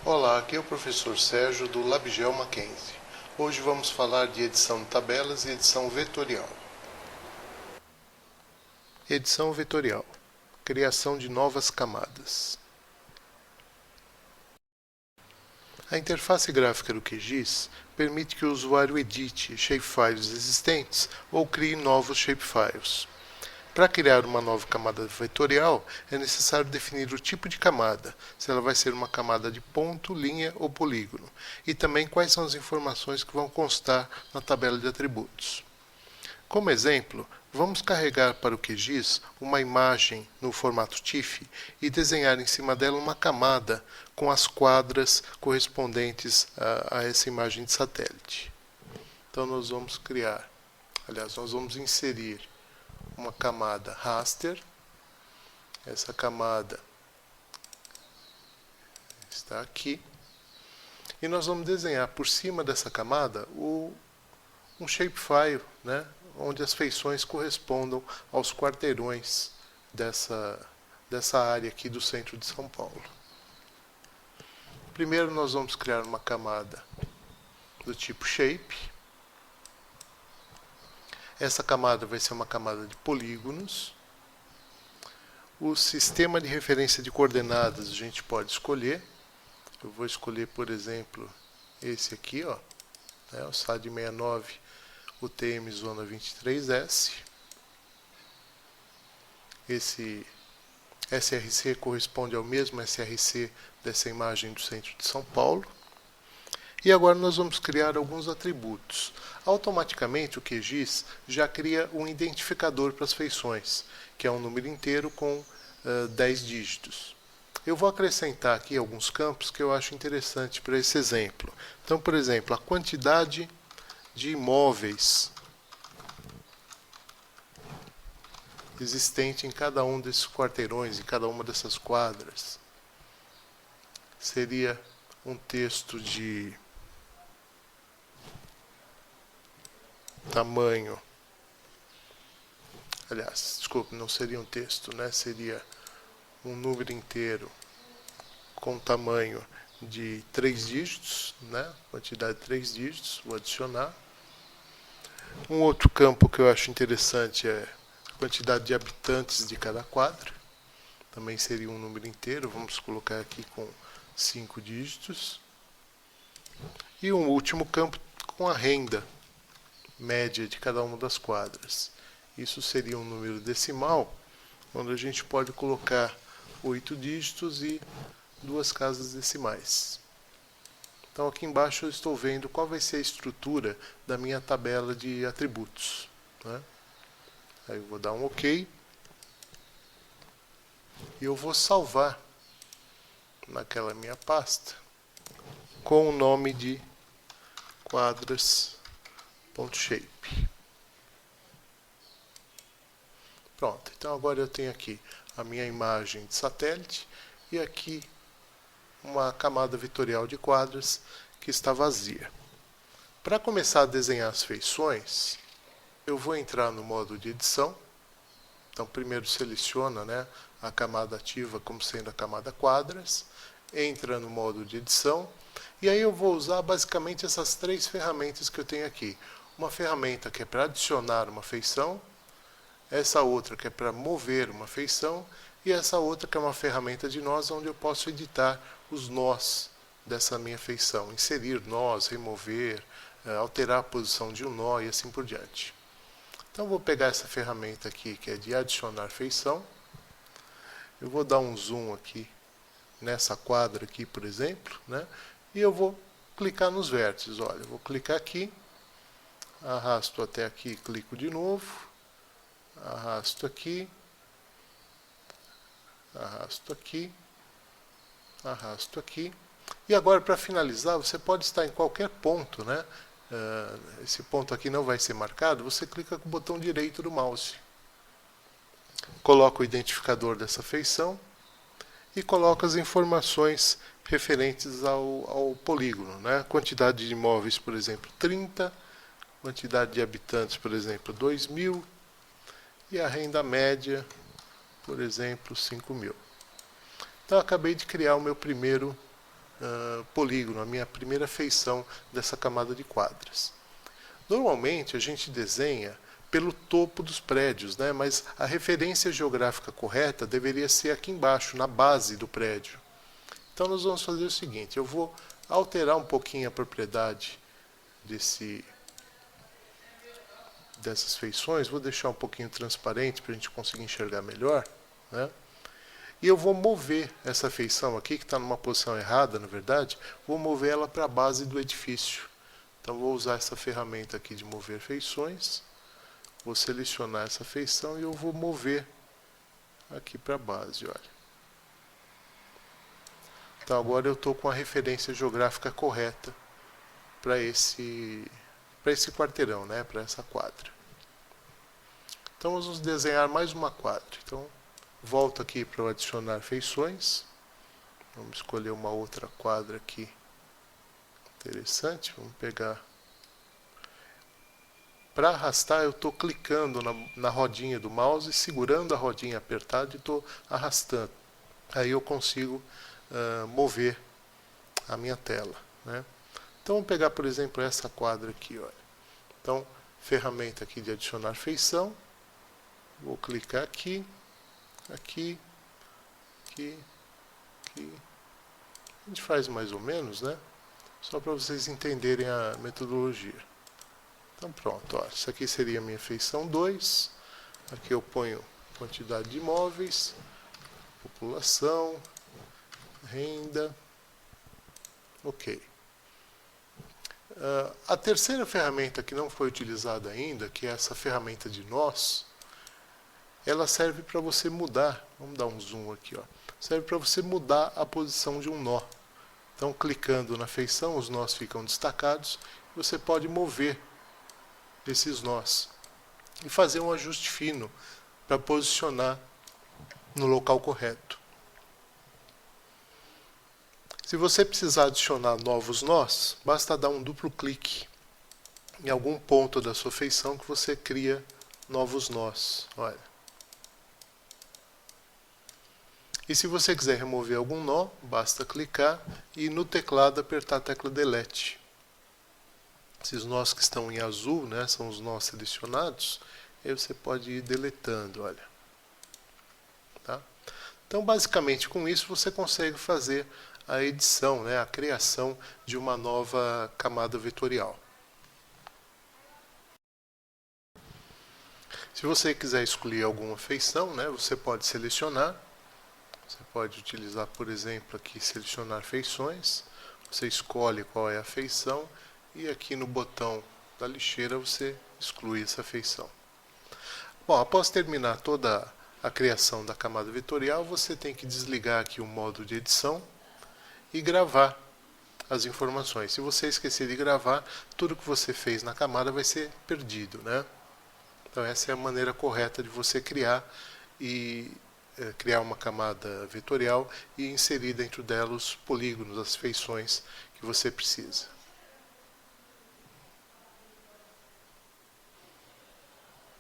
Olá, aqui é o professor Sérgio do LabGel Mackenzie. Hoje vamos falar de edição de tabelas e edição vetorial. Edição vetorial. Criação de novas camadas. A interface gráfica do QGIS permite que o usuário edite shapefiles existentes ou crie novos shapefiles. Para criar uma nova camada vetorial, é necessário definir o tipo de camada, se ela vai ser uma camada de ponto, linha ou polígono, e também quais são as informações que vão constar na tabela de atributos. Como exemplo, vamos carregar para o QGIS uma imagem no formato TIFF e desenhar em cima dela uma camada com as quadras correspondentes a essa imagem de satélite. Então nós vamos nós vamos inserir uma camada raster. Essa camada está aqui. E nós vamos desenhar por cima dessa camada um shapefile, né, onde as feições correspondam aos quarteirões dessa área aqui do centro de São Paulo. Primeiro nós vamos criar uma camada do tipo shape. Essa camada vai ser uma camada de polígonos. O sistema de referência de coordenadas a gente pode escolher. Eu vou escolher, por exemplo, esse aqui, ó, né, o SAD 69 UTM Zona 23S. Esse SRC corresponde ao mesmo SRC dessa imagem do centro de São Paulo. E agora nós vamos criar alguns atributos. Automaticamente o QGIS já cria um identificador para as feições, que é um número inteiro com 10 dígitos. Eu vou acrescentar aqui alguns campos que eu acho interessante para esse exemplo. Então, por exemplo, a quantidade de imóveis existente em cada um desses quarteirões, em cada uma dessas quadras. Seria um texto de tamanho, aliás, desculpe, não seria um texto, né? Seria um número inteiro com tamanho de 3 dígitos, né? Quantidade de 3 dígitos, vou adicionar. Um outro campo que eu acho interessante é a quantidade de habitantes de cada quadra, também seria um número inteiro, vamos colocar aqui com 5 dígitos. E um último campo com a renda média de cada uma das quadras. Isso seria um número decimal, onde a gente pode colocar 8 dígitos e 2 casas decimais. Então aqui embaixo eu estou vendo qual vai ser a estrutura da minha tabela de atributos, né? Aí eu vou dar um OK. E eu vou salvar naquela minha pasta com o nome de quadras.shape. Pronto, então agora eu tenho aqui a minha imagem de satélite e aqui uma camada vetorial de quadras que está vazia. Para começar a desenhar as feições, eu vou entrar no modo de edição. Então primeiro seleciona, né, a camada ativa como sendo a camada quadras, entra no modo de edição, e aí eu vou usar basicamente essas 3 ferramentas que eu tenho aqui. Uma ferramenta que é para adicionar uma feição, essa outra que é para mover uma feição, e essa outra que é uma ferramenta de nós, onde eu posso editar os nós dessa minha feição, inserir nós, remover, alterar a posição de um nó e assim por diante. Então vou pegar essa ferramenta aqui, que é de adicionar feição. Eu vou dar um zoom aqui nessa quadra aqui, por exemplo, né? E eu vou clicar nos vértices. Olha, eu vou clicar aqui, arrasto até aqui, clico de novo, arrasto aqui, arrasto aqui, arrasto aqui. E agora, para finalizar, você pode estar em qualquer ponto, né? Esse ponto aqui não vai ser marcado, você clica com o botão direito do mouse. Coloca o identificador dessa feição e coloca as informações referentes ao polígono, né? Quantidade de imóveis, por exemplo, 30, quantidade de habitantes, por exemplo, 2.000, e a renda média, por exemplo, 5.000. Então, eu acabei de criar o meu primeiro polígono, a minha primeira feição dessa camada de quadras. Normalmente a gente desenha pelo topo dos prédios, né? Mas a referência geográfica correta deveria ser aqui embaixo, na base do prédio. Então nós vamos fazer o seguinte, eu vou alterar um pouquinho a propriedade dessas feições, vou deixar um pouquinho transparente para a gente conseguir enxergar melhor, né? E eu vou mover essa feição aqui, que está numa posição errada, na verdade, vou mover ela para a base do edifício. Então vou usar essa ferramenta aqui de mover feições, vou selecionar essa feição e eu vou mover aqui para a base, olha. Então agora eu estou com a referência geográfica correta para esse quarteirão, né, para essa quadra. Então vamos desenhar mais uma quadra. Então volto aqui para adicionar feições. Vamos escolher uma outra quadra aqui interessante. Vamos pegar. Para arrastar eu estou clicando na rodinha do mouse, segurando a rodinha apertada e estou arrastando. Aí eu consigo mover a minha tela, né? Então vamos pegar, por exemplo, essa quadra aqui, olha. Então, ferramenta aqui de adicionar feição. Vou clicar aqui, aqui, aqui, aqui. A gente faz mais ou menos, né? Só para vocês entenderem a metodologia. Então pronto, ó. Isso aqui seria a minha feição 2. Aqui eu ponho quantidade de imóveis, população, renda. Ok. A terceira ferramenta que não foi utilizada ainda, que é essa ferramenta de nós, ela serve para você mudar, vamos dar um zoom aqui, ó, serve para você mudar a posição de um nó. Então, clicando na feição, os nós ficam destacados, você pode mover esses nós e fazer um ajuste fino para posicionar no local correto. Se você precisar adicionar novos nós, basta dar um duplo clique em algum ponto da sua feição que você cria novos nós. Olha. E se você quiser remover algum nó, basta clicar e no teclado apertar a tecla Delete. Esses nós que estão em azul, né, são os nós selecionados, aí você pode ir deletando, olha. Tá? Então, basicamente, com isso você consegue fazer a edição, né, a criação de uma nova camada vetorial. Se você quiser excluir alguma feição, né, você pode selecionar. Você pode utilizar, por exemplo, aqui selecionar feições. Você escolhe qual é a feição e aqui no botão da lixeira você exclui essa feição. Bom, após terminar toda a criação da camada vetorial, você tem que desligar aqui o modo de edição e gravar as informações. Se você esquecer de gravar, tudo que você fez na camada vai ser perdido, né? Então essa é a maneira correta de você criar uma camada vetorial e inserir dentro dela os polígonos, as feições que você precisa.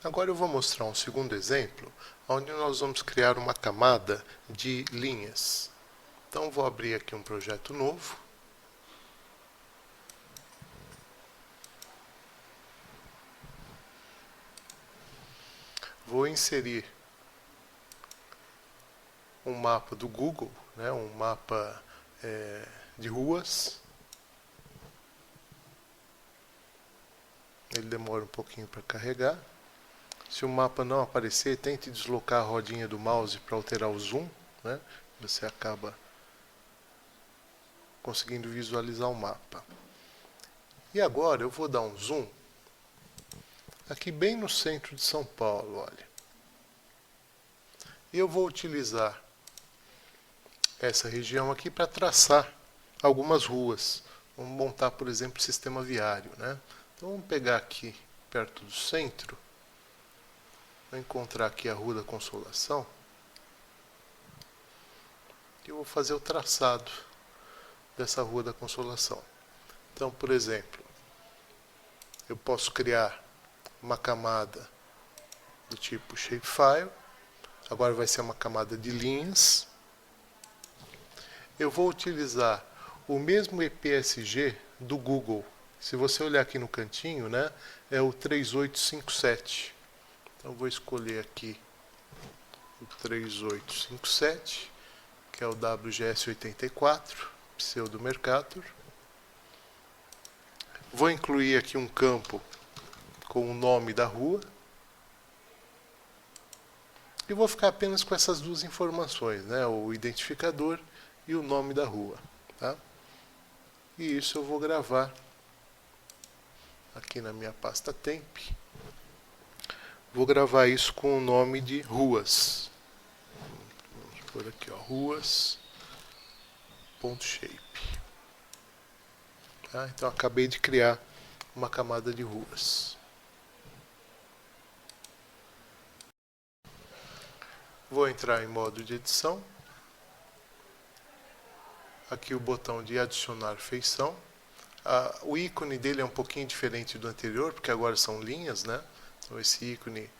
Agora eu vou mostrar um segundo exemplo, onde nós vamos criar uma camada de linhas. Então vou abrir aqui um projeto novo. Vou inserir um mapa do Google, né, um mapa de ruas. Ele demora um pouquinho para carregar. Se o mapa não aparecer, tente deslocar a rodinha do mouse para alterar o zoom, né? Você acaba conseguindo visualizar o mapa. E agora eu vou dar um zoom aqui bem no centro de São Paulo, olha. E eu vou utilizar essa região aqui para traçar algumas ruas. Vamos montar, por exemplo, o sistema viário, né? Então vamos pegar aqui perto do centro. Vou encontrar aqui a Rua da Consolação. E eu vou fazer o traçado dessa Rua da Consolação. Então, por exemplo, eu posso criar uma camada do tipo Shapefile. Agora vai ser uma camada de linhas. Eu vou utilizar o mesmo EPSG do Google. Se você olhar aqui no cantinho, né, é o 3857. Então vou escolher aqui o 3857, que é o WGS84, pseudo Mercator. Vou incluir aqui um campo com o nome da rua. E vou ficar apenas com essas duas informações, né, o identificador e o nome da rua. Tá? E isso eu vou gravar aqui na minha pasta temp. Vou gravar isso com o nome de ruas. Vamos por aqui, ó, ruas.shape. Tá? Então acabei de criar uma camada de ruas. Vou entrar em modo de edição. Aqui o botão de adicionar feição. O ícone dele é um pouquinho diferente do anterior, porque agora são linhas, né? Então esse ícone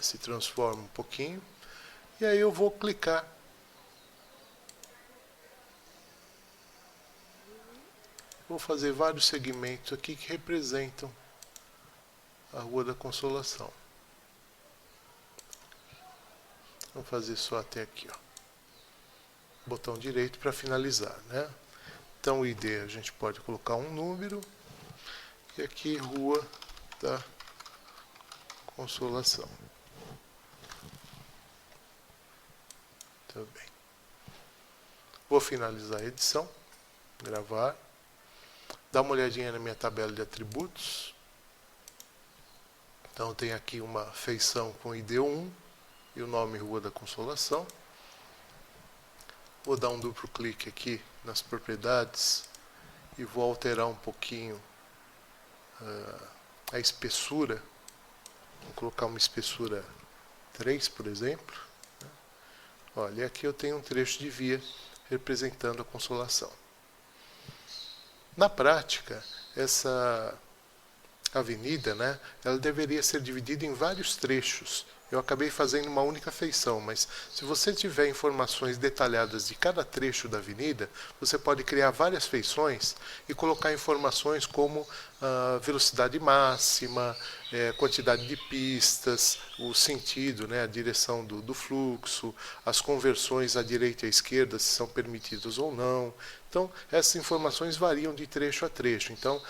se transforma um pouquinho. E aí eu vou clicar. Vou fazer vários segmentos aqui que representam a Rua da Consolação. Vou fazer só até aqui, ó. Botão direito para finalizar, né? Então o ID a gente pode colocar um número. E aqui Rua da Consolação. Tudo bem. Vou finalizar a edição. Gravar. Dá uma olhadinha na minha tabela de atributos. Então tem aqui uma feição com ID 1 e o nome Rua da Consolação. Vou dar um duplo clique aqui nas propriedades e vou alterar um pouquinho a espessura. Vou colocar uma espessura 3, por exemplo. Olha, aqui eu tenho um trecho de via representando a Consolação. Na prática, essa avenida, né, ela deveria ser dividida em vários trechos. Eu acabei fazendo uma única feição, mas se você tiver informações detalhadas de cada trecho da avenida, você pode criar várias feições e colocar informações como velocidade máxima, quantidade de pistas, o sentido, né, a direção do fluxo, as conversões à direita e à esquerda, se são permitidas ou não. Então, essas informações variam de trecho a trecho. Então,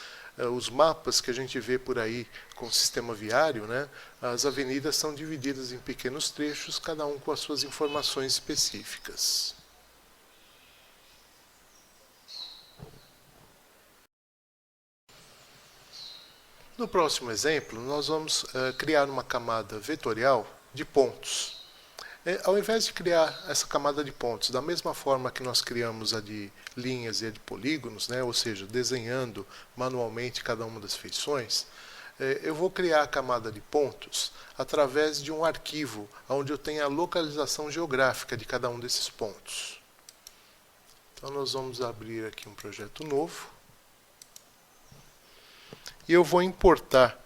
os mapas que a gente vê por aí com o sistema viário, né, as avenidas são divididas em pequenos trechos, cada um com as suas informações específicas. No próximo exemplo, nós vamos criar uma camada vetorial de pontos. Ao invés de criar essa camada de pontos da mesma forma que nós criamos a de linhas e a de polígonos, né, ou seja, desenhando manualmente cada uma das feições, eu vou criar a camada de pontos através de um arquivo onde eu tenho a localização geográfica de cada um desses pontos. Então nós vamos abrir aqui um projeto novo e eu vou importar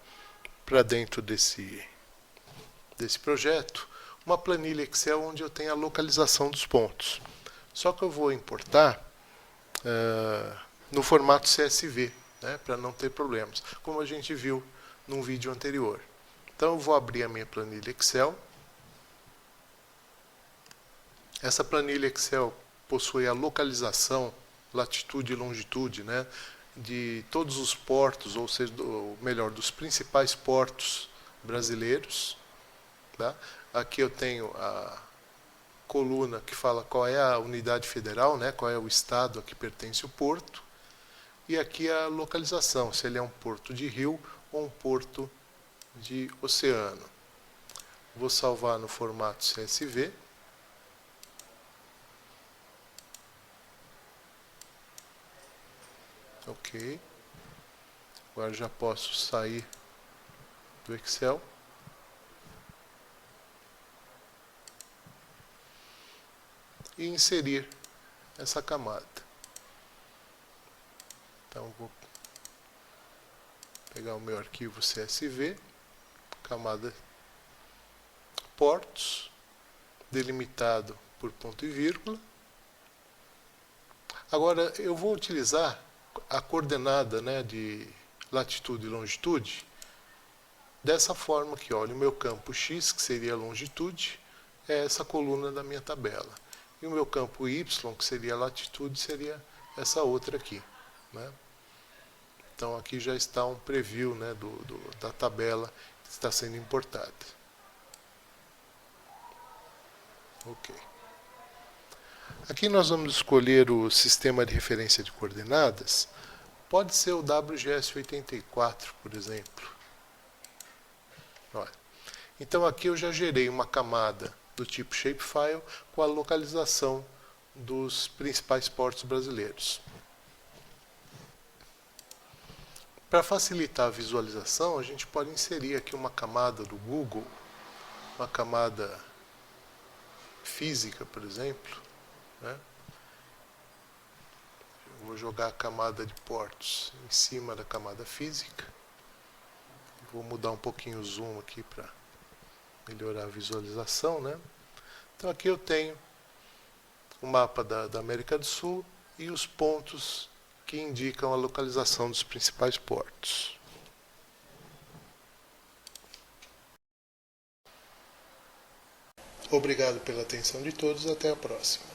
para dentro desse projeto uma planilha Excel onde eu tenho a localização dos pontos. Só que eu vou importar no formato CSV, né, para não ter problemas, como a gente viu num vídeo anterior. Então eu vou abrir a minha planilha Excel. Essa planilha Excel possui a localização, latitude e longitude, né, de todos os portos, ou seja, ou melhor, dos principais portos brasileiros. Tá? Aqui eu tenho a coluna que fala qual é a unidade federal, né, qual é o estado a que pertence o porto. E aqui a localização, se ele é um porto de rio ou um porto de oceano. Vou salvar no formato CSV. Ok. Agora já posso sair do Excel. E inserir essa camada. Então vou pegar o meu arquivo CSV, camada portos, delimitado por ponto e vírgula. Agora, eu vou utilizar a coordenada, né, de latitude e longitude dessa forma aqui. Olha, o meu campo x, que seria a longitude, é essa coluna da minha tabela. E o meu campo y, que seria a latitude, seria essa outra aqui, né? Então aqui já está um preview, né, da tabela que está sendo importada. Ok. Aqui nós vamos escolher o sistema de referência de coordenadas. Pode ser o WGS84, por exemplo. Olha. Então aqui eu já gerei uma camada do tipo Shapefile com a localização dos principais portos brasileiros. Para facilitar a visualização, a gente pode inserir aqui uma camada do Google, uma camada física, por exemplo, né? Eu vou jogar a camada de portos em cima da camada física. Vou mudar um pouquinho o zoom aqui para melhorar a visualização, né? Então aqui eu tenho o mapa da América do Sul e os pontos que indicam a localização dos principais portos. Obrigado pela atenção de todos, até a próxima.